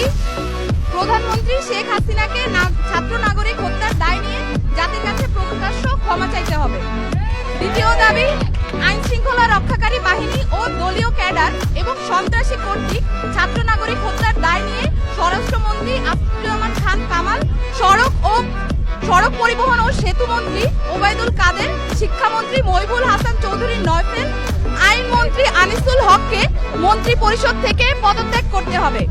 দাবি, প্রধানমন্ত্রী শেখ হাসিনাকে ছাত্র নাগরিক হত্যার দায় নিয়ে জাতির কাছে প্রকাশ্য ক্ষমা চাইতে হবে। দ্বিতীয় দাবি, আইন শৃঙ্খলা রক্ষাকারী বাহিনী ও দলীয় ক্যাডার এবং সন্ত্রাসী কর্তৃক ছাত্র নাগরিক হত্যার দায় নিয়ে স্বরাষ্ট্রমন্ত্রী আসাদুর রহমান খান কামাল, সড়ক পরিবহন ও সেতু মন্ত্রী ওবায়দুল কাদের, শিক্ষামন্ত্রী মহিবুল হাসান চৌধুরী নয়ফেল, আইনমন্ত্রী আনিসুল হককে মন্ত্রী পরিষদ থেকে পদত্যাগ করতে হবে।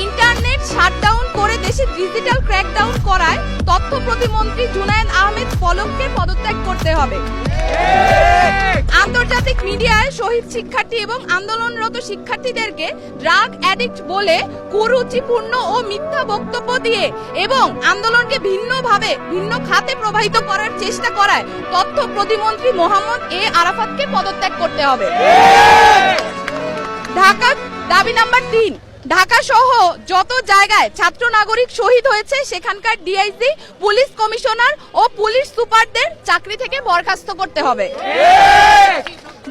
ইন্টারনেট শাটডাউন করে দেশে ডিজিটাল ক্র্যাকডাউন করায় তথ্য প্রতিমন্ত্রী জুনায়েদ আহমেদ পলককে পদত্যাগ করতে হবে। আন্তর্জাতিক মিডিয়ায় শহীদ শিক্ষার্থী এবং আন্দোলনরত শিক্ষার্থীদেরকে ড্রাগ অ্যাডিক্ট বলে কুরুচিপূর্ণ ও মিথ্যা বক্তব্য দিয়ে এবং আন্দোলনকে ভিন্ন খাতে প্রবাহিত করার চেষ্টা করায় তথ্য প্রতিমন্ত্রী মোহাম্মদ এ আরাফাতকে পদত্যাগ করতে হবে। ঢাকা দাবি নাম্বার 3, ঢাকা সহ যত জায়গায় ছাত্র নাগরিক শহীদ হয়েছে সেখানকার ডিআইজি, পুলিশ কমিশনার ও পুলিশ সুপারদের চাকরি থেকে বরখাস্ত করতে হবে।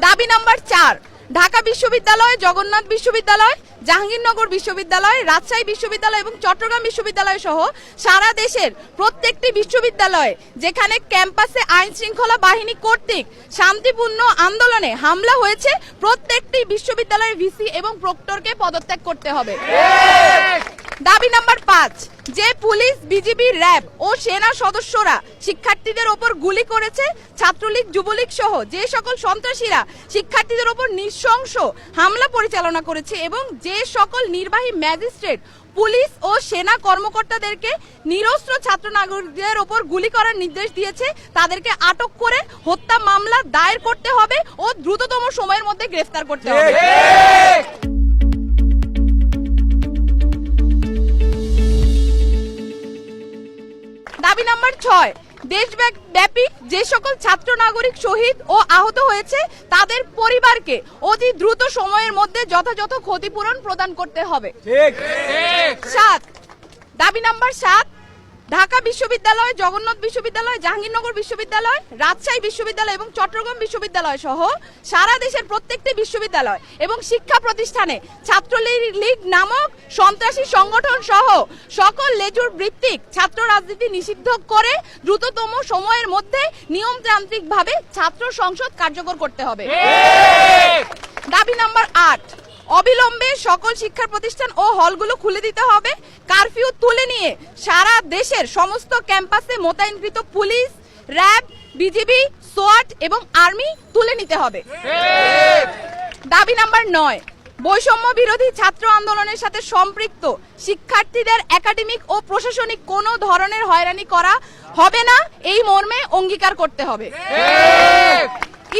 দাবি নাম্বার 4, ঢাকা বিশ্ববিদ্যালয়, জগন্নাথ বিশ্ববিদ্যালয়, জাহাঙ্গীরনগর বিশ্ববিদ্যালয়, রাজশাহী বিশ্ববিদ্যালয় এবং চট্টগ্রাম বিশ্ববিদ্যালয় সহ সারা দেশের প্রত্যেকটি বিশ্ববিদ্যালয়ে যেখানে ক্যাম্পাসে আইন শৃঙ্খলা বাহিনী কর্তৃক শান্তিপূর্ণ আন্দোলনে হামলা হয়েছে প্রত্যেকটি বিশ্ববিদ্যালয়ের ভিসি এবং প্রক্টরকে পদত্যাগ করতে হবে। দাবি নাম্বার 5, যে পুলিশ, বিজিবি, র্যাব ও সেনা সদস্যরা শিক্ষার্থীদের ওপর গুলি করেছে, ছাত্রলীগ, যুবলীগ সহ যে সকল সন্ত্রাসীরা শিক্ষার্থীদের ওপর নৃশংস হামলা পরিচালনা করেছে এবং যে সকল নির্বাহী ম্যাজিস্ট্রেট, পুলিশ ও সেনা কর্মকর্তাদেরকে নিরস্ত্র ছাত্র নাগরিকদের ওপর গুলি করার নির্দেশ দিয়েছে তাদেরকে আটক করে হত্যা মামলা দায়ের করতে হবে ও দ্রুততম সময়ের মধ্যে গ্রেফতার করতে হবে। দাবি নাম্বার 6, দেশব্যাপী যে সকল ছাত্র নাগরিক শহীদ ও আহত হয়েছে তাদের পরিবারকে অতি দ্রুত সময়ের মধ্যে যথাযথ ক্ষতিপূরণ প্রদান করতে হবে। 7, দাবি নাম্বার 7, ঢাকা বিশ্ববিদ্যালয়, জগন্নাথ বিশ্ববিদ্যালয়, জাহাঙ্গীরনগর বিশ্ববিদ্যালয়, রাজশাহী বিশ্ববিদ্যালয় এবং চট্টগ্রাম বিশ্ববিদ্যালয় সহ সারা দেশের প্রত্যেকটি বিশ্ববিদ্যালয় এবং শিক্ষা প্রতিষ্ঠানে ছাত্রলীগ নামক সন্ত্রাসী সংগঠন সহ সকল লেজুর ভিত্তিক ছাত্র রাজনীতি নিষিদ্ধ করে দ্রুততম সময়ের মধ্যে নিয়মতান্ত্রিকভাবে ছাত্র সংসদ কার্যকর করতে হবে। দাবি নাম্বার 8, অবিলম্বে সকল শিক্ষা প্রতিষ্ঠান ও হলগুলো খুলে দিতে হবে। কারফিউ তুলে নিয়ে সারা দেশের সমস্ত ক্যাম্পাসে মোতায়েনকৃত পুলিশ, র্যাব, বিজিবি, সোয়াট এবং আর্মি তুলে নিতে হবে। দাবি নাম্বার 9, বৈষম্য বিরোধী ছাত্র আন্দোলনের সাথে সম্পৃক্ত শিক্ষার্থীদের একাডেমিক ও প্রশাসনিক কোনো ধরনের হয়রানি করা হবে না এই মর্মে অঙ্গীকার করতে হবে।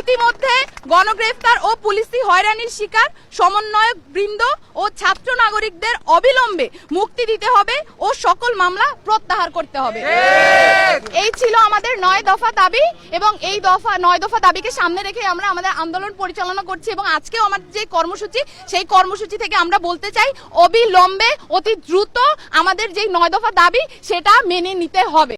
ইতিমধ্যে গণগ্রেফতার ও পুলিশি হয়রানির শিকার সমন্বয়ক বৃন্দ ও ছাত্র নাগরিকদের অবিলম্বে মুক্তি দিতে হবে ও সকল মামলা প্রত্যাহার করতে হবে। এই ছিল আমাদের 9 দফা দাবি এবং এই 9 দফা দাবিকে সামনে রেখে আমরা আমাদের আন্দোলন পরিচালনা করছি এবং আজকেও আমাদের যে কর্মসূচি সেই কর্মসূচি থেকে আমরা বলতে চাই অবিলম্বে অতি দ্রুত আমাদের যে 9 দফা দাবি সেটা মেনে নিতে হবে।